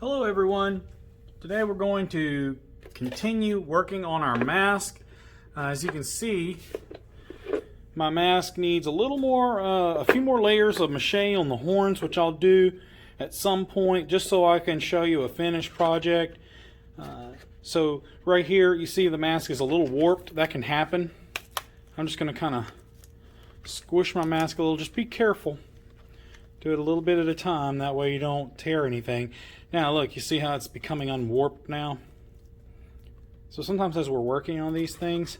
Hello everyone. Today we're going to continue working on our mask. As you can see, my mask needs a little more, a few more layers of Mache on the horns, which I'll do at some point just so I can show you a finished project. So right here you see the mask is a little warped. That can happen. I'm just going to kind of squish my mask a little. Just be careful. Do it a little bit at a time, that way you don't tear anything. Now look, you see how it's becoming unwarped now? So sometimes as we're working on these things,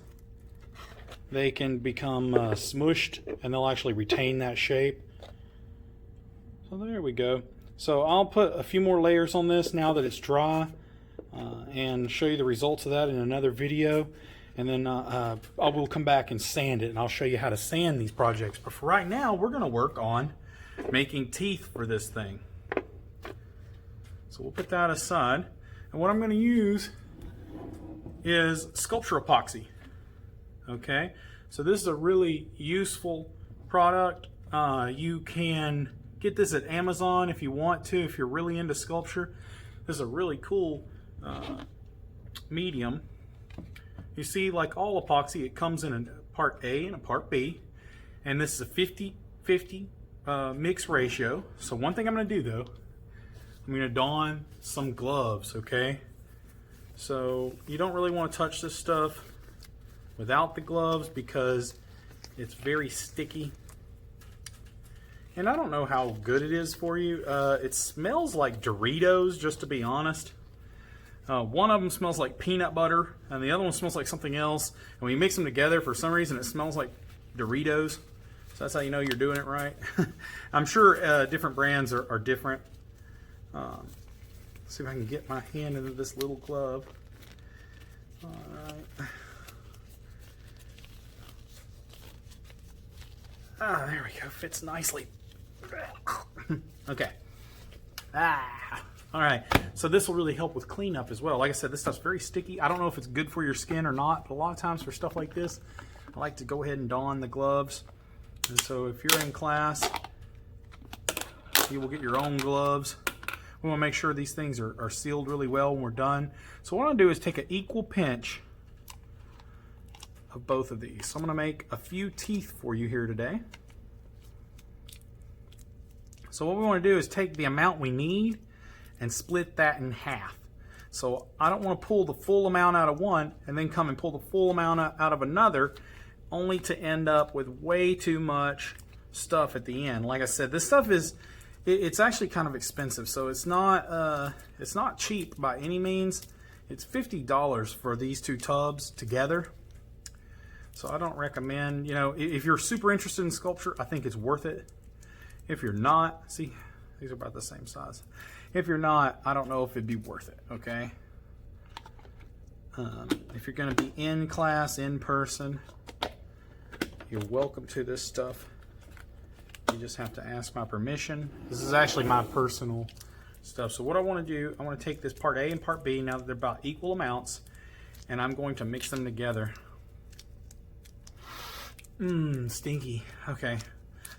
they can become smushed and they'll actually retain that shape. So there we go. So I'll put a few more layers on this now that it's dry and show you the results of that in another video. And then I will come back and sand it, and I'll show you how to sand these projects. But for right now, we're going to work on making teeth for this thing. So we'll put that aside, and what I'm going to use is sculpture epoxy. Okay, so this is a really useful product. You can get this at Amazon if you want to, if you're really into sculpture. This is a really cool medium. You see, like all epoxy, it comes in a part A and a part B, and this is a 50-50 mix ratio. So one thing I'm going to do though, I'm going to don some gloves, okay? So you don't really want to touch this stuff without the gloves because it's very sticky. And I don't know how good it is for you. It smells like Doritos, just to be honest. One of them smells like peanut butter and the other one smells like something else. And when you mix them together, for some reason it smells like Doritos. So that's how you know you're doing it right. I'm sure different brands are different. See if I can get my hand into this little glove. All right. Ah, there we go. Fits nicely. Okay. All right. So this will really help with cleanup as well. Like I said, this stuff's very sticky. I don't know if it's good for your skin or not, but a lot of times for stuff like this, I like to go ahead and don the gloves. And so if you're in class, you will get your own gloves. We want to make sure these things are sealed really well when we're done. So what I'm going to do is take an equal pinch of both of these. So I'm going to make a few teeth for you here today. So what we want to do is take the amount we need and split that in half. So I don't want to pull the full amount out of one and then come and pull the full amount out of another, only to end up with way too much stuff at the end. Like I said, this stuff is, it's actually kind of expensive, so it's not cheap by any means. It's $50 for these two tubs together. So I don't recommend, you know, if you're super interested in sculpture, I think it's worth it. If you're not, see, these are about the same size. If you're not, I don't know if it'd be worth it, okay? If you're going to be in class, in person, you're welcome to this stuff. You just have to ask my permission. This is actually my personal stuff. So what I want to do, I want to take this part A and part B, now that they're about equal amounts, and I'm going to mix them together. Stinky. Okay.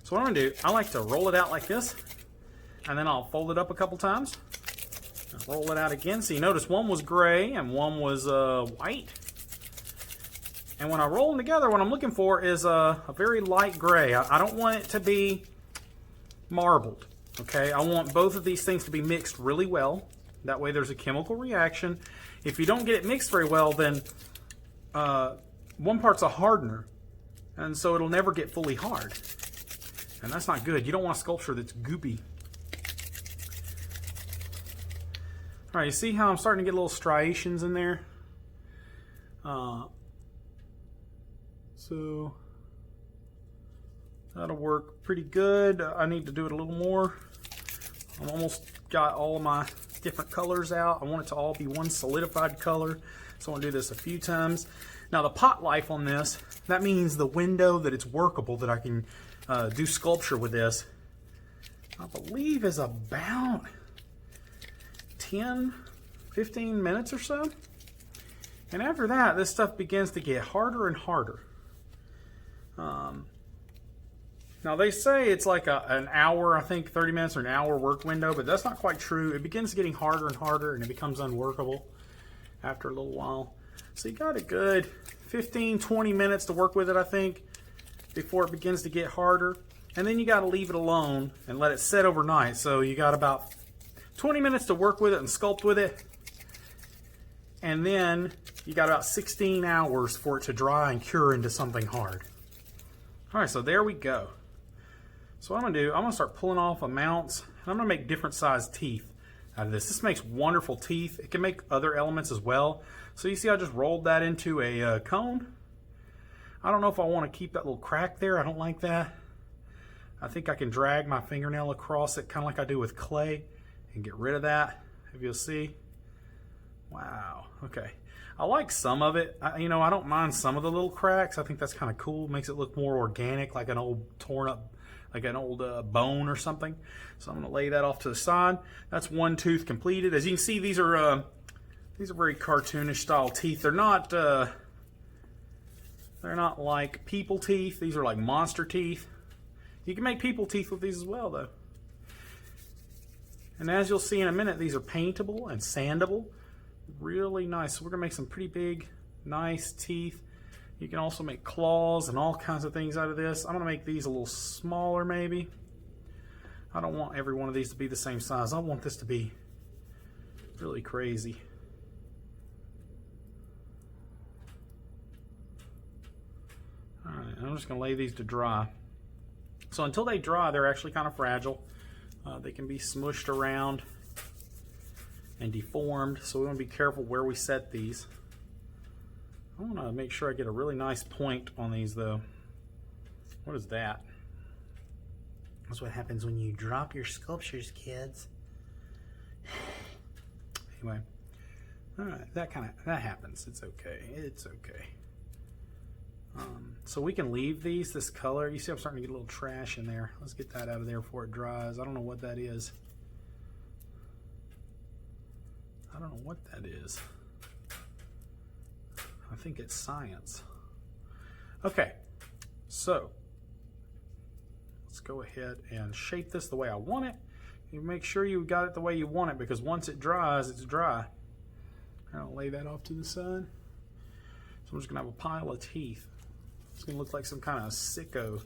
So what I'm going to do, I like to roll it out like this, and then I'll fold it up a couple times. Roll it out again. So you notice one was gray and one was white. And when I roll them together, what I'm looking for is a very light gray. I don't want it to be marbled, okay? I want both of these things to be mixed really well. That way there's a chemical reaction. If you don't get it mixed very well, then one part's a hardener, and so it'll never get fully hard. And that's not good. You don't want a sculpture that's goopy. All right, you see how I'm starting to get little striations in there? So that'll work pretty good. I need to do it a little more. I've almost got all of my different colors out. I want it to all be one solidified color. So I want to do this a few times. Now the pot life on this, that means the window that it's workable, that I can do sculpture with this, I believe is about 10-15 minutes or so. And after that, this stuff begins to get harder and harder. Now they say it's like an hour, I think 30 minutes or an hour work window, but that's not quite true. It begins getting harder and harder and it becomes unworkable after a little while. So you got a good 15, 20 minutes to work with it, I think, before it begins to get harder. And then you got to leave it alone and let it set overnight. So you got about 20 minutes to work with it and sculpt with it. And then you got about 16 hours for it to dry and cure into something hard. All right, so there we go. So what I'm gonna do, I'm gonna start pulling off the mounts, and I'm gonna make different sized teeth out of this. This makes wonderful teeth. It can make other elements as well. So you see I just rolled that into a cone. I don't know if I wanna keep that little crack there. I don't like that. I think I can drag my fingernail across it, kind of like I do with clay, and get rid of that, if you'll see. Wow, okay. I like some of it. I don't mind some of the little cracks. I think that's kind of cool. Makes it look more organic, like an old torn up, like an old bone or something. So I'm going to lay that off to the side. That's one tooth completed. As you can see, these are very cartoonish style teeth. They're not like people teeth. These are like monster teeth. You can make people teeth with these as well, though. And as you'll see in a minute, these are paintable and sandable. Really nice. So we're gonna make some pretty big, nice teeth. You can also make claws and all kinds of things out of this. I'm gonna make these a little smaller, maybe. I don't want every one of these to be the same size. I want this to be really crazy. All right, I'm just gonna lay these to dry. So until they dry, they're actually kind of fragile. They can be smushed around and deformed, so we want to be careful where we set these. I want to make sure I get a really nice point on these, though. What is that? That's what happens when you drop your sculptures, kids. Anyway, all right, that happens. It's okay. It's okay. So we can leave this color. You see I'm starting to get a little trash in there. Let's get that out of there before it dries. I don't know what that is. I don't know what that is. I think it's science. Okay, so let's go ahead and shape this the way I want it. You make sure you got it the way you want it, because once it dries, it's dry. I'll lay that off to the side. So I'm just gonna have a pile of teeth. It's gonna look like some kind of sicko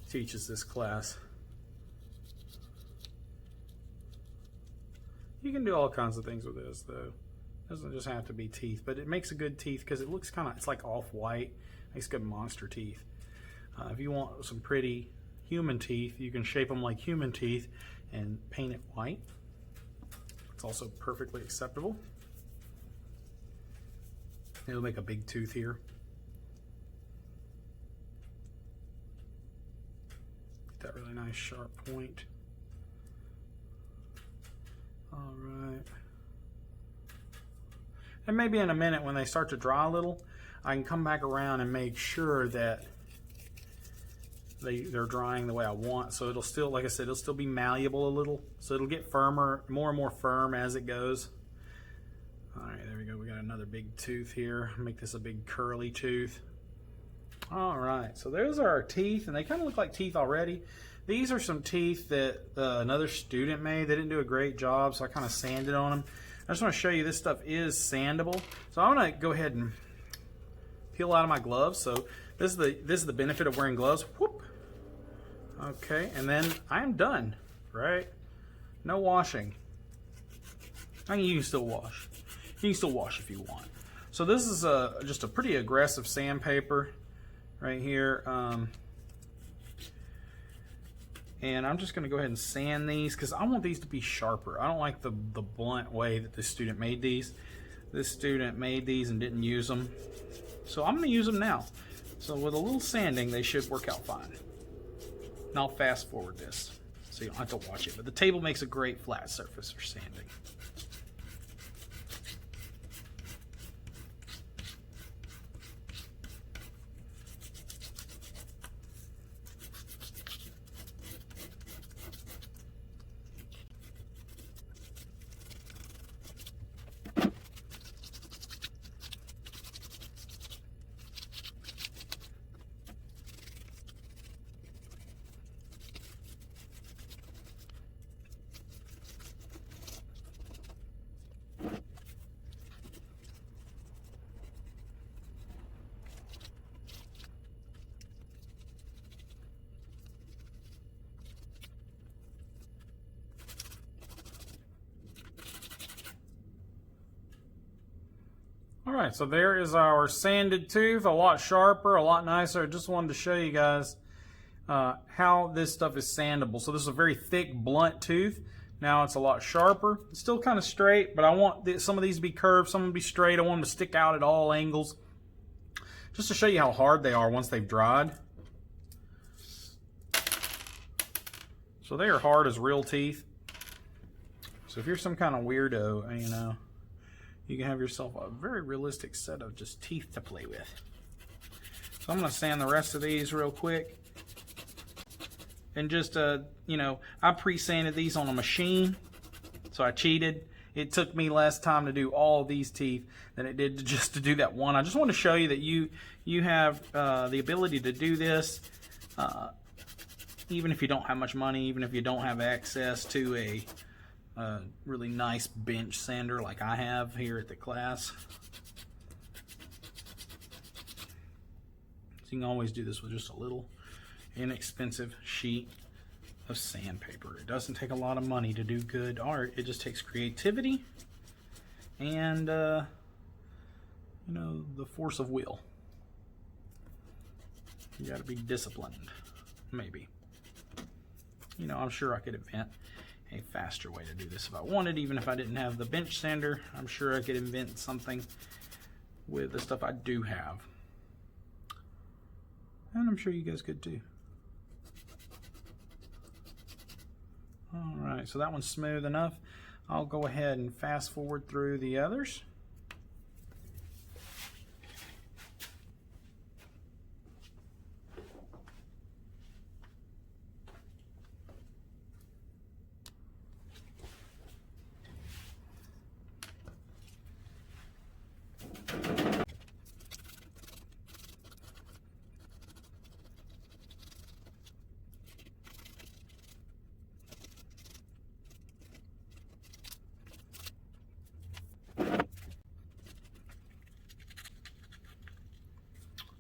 teaches this class. You can do all kinds of things with this, though. It doesn't just have to be teeth, but it makes a good teeth because it looks it's like off-white. Makes good monster teeth. If you want some pretty human teeth, you can shape them like human teeth and paint it white. It's also perfectly acceptable. It'll make a big tooth here. Get that really nice sharp point. All right. And maybe in a minute when they start to dry a little, I can come back around and make sure that they're drying the way I want. So it'll still, like I said, it'll still be malleable a little. So it'll get firmer, more and more firm as it goes. All right, there we go. We got another big tooth here. Make this a big curly tooth. All right, so those are our teeth, and they kind of look like teeth already. These are some teeth that another student made. They didn't do a great job, so I kind of sanded on them. I just want to show you this stuff is sandable. So I'm going to go ahead and peel out of my gloves. So this is the benefit of wearing gloves. Whoop. Okay, and then I am done, right? No washing. I mean, you can still wash. You can still wash if you want. So this is just a pretty aggressive sandpaper right here. And I'm just going to go ahead and sand these because I want these to be sharper. I don't like the blunt way that this student made these. This student made these and didn't use them. So I'm going to use them now. So with a little sanding, they should work out fine. And I'll fast forward this so you don't have to watch it. But the table makes a great flat surface for sanding. All right, so there is our sanded tooth, a lot sharper, a lot nicer. I just wanted to show you guys how this stuff is sandable. So this is a very thick, blunt tooth. Now it's a lot sharper. It's still kind of straight, but I want some of these to be curved, some to be straight. I want them to stick out at all angles. Just to show you how hard they are once they've dried. So they are hard as real teeth. So if you're some kind of weirdo, you know, you can have yourself a very realistic set of just teeth to play with. So I'm going to sand the rest of these real quick. And just, you know, I pre-sanded these on a machine, so I cheated. It took me less time to do all these teeth than it did to do that one. I just want to show you that you have the ability to do this, even if you don't have much money, even if you don't have access to a really nice bench sander like I have here at the class. So you can always do this with just a little inexpensive sheet of sandpaper. It doesn't take a lot of money to do good art. It just takes creativity and you know, the force of will. You got to be disciplined, maybe. You know, I'm sure I could invent a faster way to do this if I wanted. Even if I didn't have the bench sander, I'm sure I could invent something with the stuff I do have. And I'm sure you guys could too. Alright, so that one's smooth enough. I'll go ahead and fast forward through the others.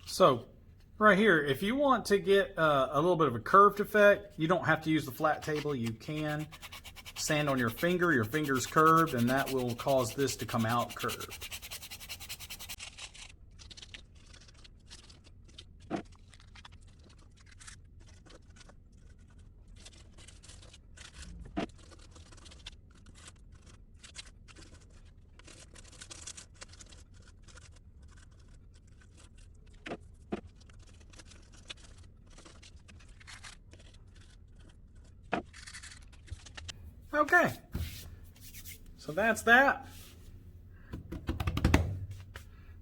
So right here, if you want to get a little bit of a curved effect, you don't have to use the flat table. You can sand on your finger. Your finger's curved, and that will cause this to come out curved. Okay, so that's that.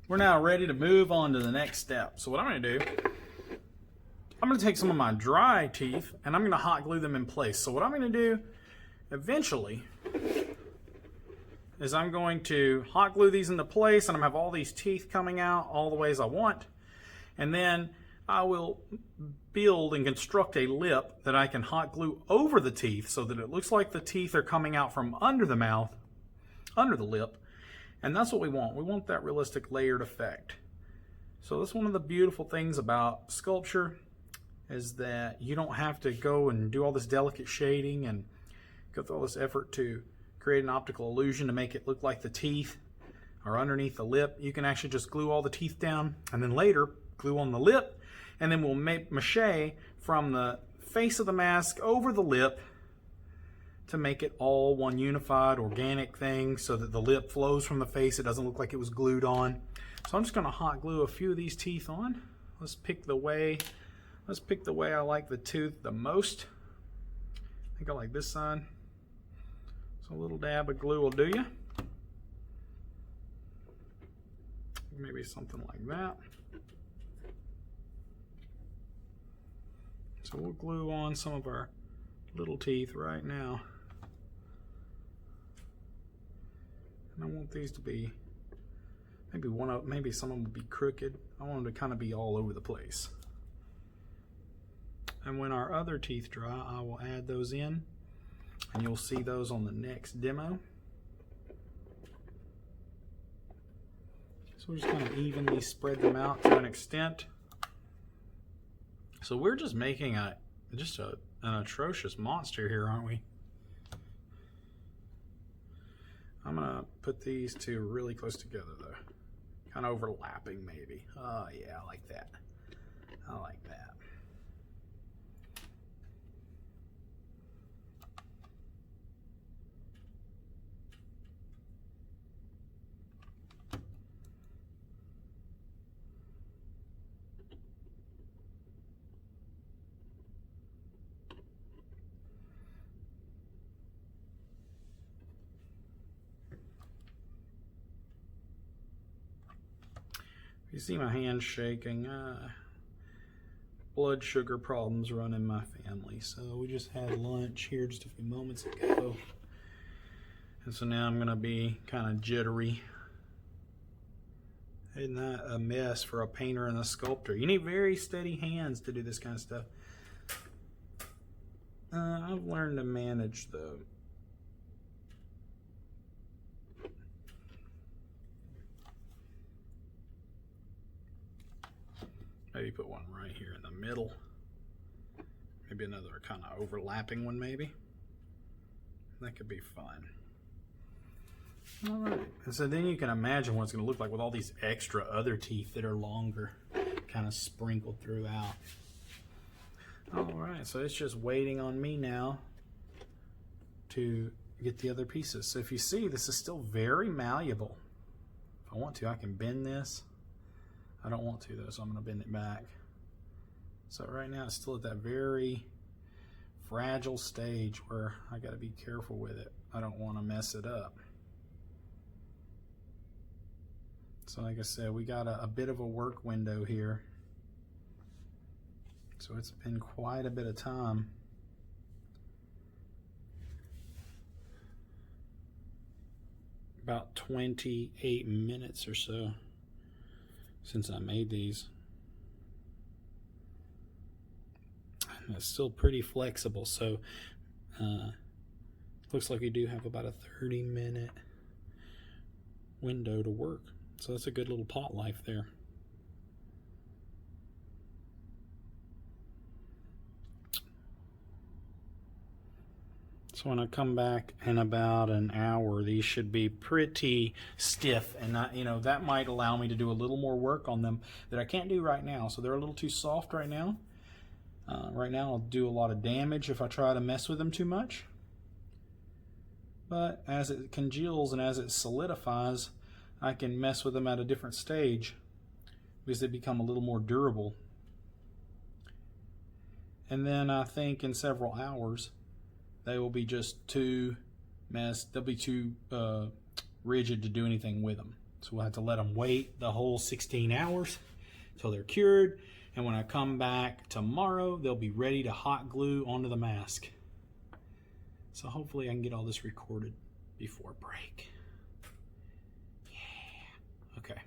We're now ready to move on to the next step. So what I'm going to do, I'm going to take some of my dry teeth and I'm going to hot glue them in place. So what I'm going to do eventually is I'm going to hot glue these into place, and I'm going to have all these teeth coming out all the ways I want. And then I will build and construct a lip that I can hot glue over the teeth so that it looks like the teeth are coming out from under the mouth, under the lip. And that's what we want. We want that realistic layered effect. So that's one of the beautiful things about sculpture, is that you don't have to go and do all this delicate shading and go through all this effort to create an optical illusion to make it look like the teeth are underneath the lip. You can actually just glue all the teeth down and then later glue on the lip. And then we'll make mache from the face of the mask over the lip to make it all one unified organic thing so that the lip flows from the face. It doesn't look like it was glued on. So I'm just going to hot glue a few of these teeth on. Let's pick the way I like the tooth the most. I think I like this side. So a little dab of glue will do you. Maybe something like that. So we'll glue on some of our little teeth right now. And I want these to be, maybe some of them will be crooked. I want them to kind of be all over the place. And when our other teeth dry, I will add those in, and you'll see those on the next demo. So we're just kind of evenly spread them out to an extent. So we're just making an atrocious monster here, aren't we? I'm gonna put these two really close together though. Kind of overlapping maybe. Oh yeah, I like that. I like that. You see my hands shaking. Blood sugar problems run in my family. So we just had lunch here just a few moments ago. And so now I'm going to be kind of jittery. Isn't that a mess for a painter and a sculptor? You need very steady hands to do this kind of stuff. I've learned to manage though. Maybe put one right here in the middle. Maybe another kind of overlapping one maybe. That could be fun. All right, and so then you can imagine what it's going to look like with all these extra other teeth that are longer, kind of sprinkled throughout. All right, so it's just waiting on me now to get the other pieces. So if you see, this is still very malleable. If I want to, I can bend this. I don't want to though, so I'm going to bend it back. So right now it's still at that very fragile stage where I got to be careful with it. I don't want to mess it up. So like I said, we got a bit of a work window here. So it's been quite a bit of time. About 28 minutes or so since I made these. And it's still pretty flexible, so looks like we do have about a 30-minute window to work. So that's a good little pot life there. So when I come back in about an hour, these should be pretty stiff, and that might allow me to do a little more work on them that I can't do right now. So they're a little too soft right now. Right now I'll do a lot of damage if I try to mess with them too much. But as it congeals and as it solidifies, I can mess with them at a different stage because they become a little more durable. And then I think in several hours they will be just too they'll be too rigid to do anything with them. So we'll have to let them wait the whole 16 hours until they're cured, and when I come back tomorrow they'll be ready to hot glue onto the mask. So hopefully I can get all this recorded before break. Okay.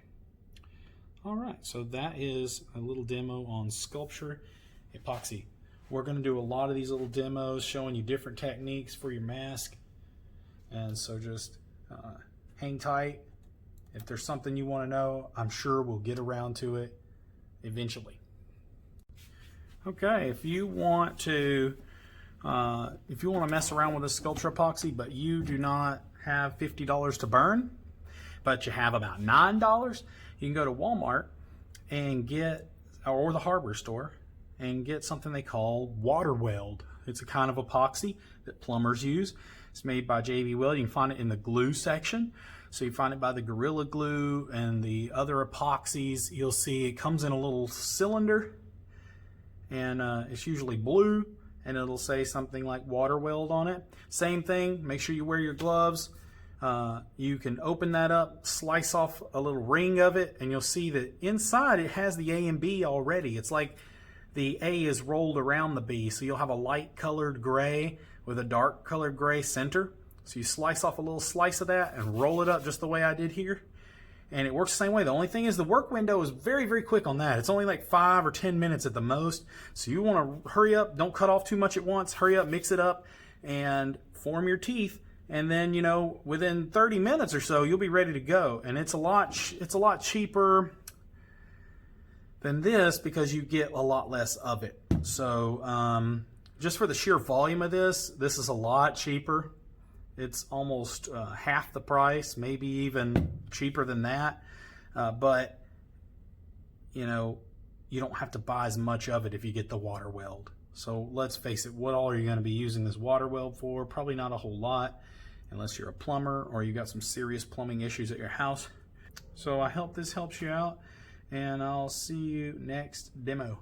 All right, so that is a little demo on sculpture epoxy. We're going to do a lot of these little demos showing you different techniques for your mask. And so just hang tight. If there's something you want to know, I'm sure we'll get around to it eventually. Okay, if you want to mess around with a sculpture epoxy, but you do not have $50 to burn, but you have about $9, you can go to Walmart and or the hardware store, and get something they call water weld. It's a kind of epoxy that plumbers use. It's made by JB Weld. You can find it in the glue section. So you find it by the Gorilla Glue and the other epoxies. You'll see it comes in a little cylinder, and it's usually blue, and it'll say something like water weld on it. Same thing, make sure you wear your gloves. You can open that up, slice off a little ring of it, and you'll see that inside it has the A and B already. It's like the A is rolled around the B, so you'll have a light colored gray with a dark colored gray center. So you slice off a little slice of that and roll it up just the way I did here, and it works the same way. The only thing is the work window is very, very quick on that. It's only like 5 or 10 minutes at the most, so you want to hurry up, don't cut off too much at once, hurry up, mix it up, and form your teeth. And then, within 30 minutes or so, you'll be ready to go. And it's a lot cheaper than this because you get a lot less of it. So just for the sheer volume of this is a lot cheaper. It's almost half the price, maybe even cheaper than that. but you know, you don't have to buy as much of it if you get the water weld. So let's face it, what all are you going to be using this water weld for? Probably not a whole lot, unless you're a plumber or you got some serious plumbing issues at your house. So I hope this helps you out, and I'll see you next demo.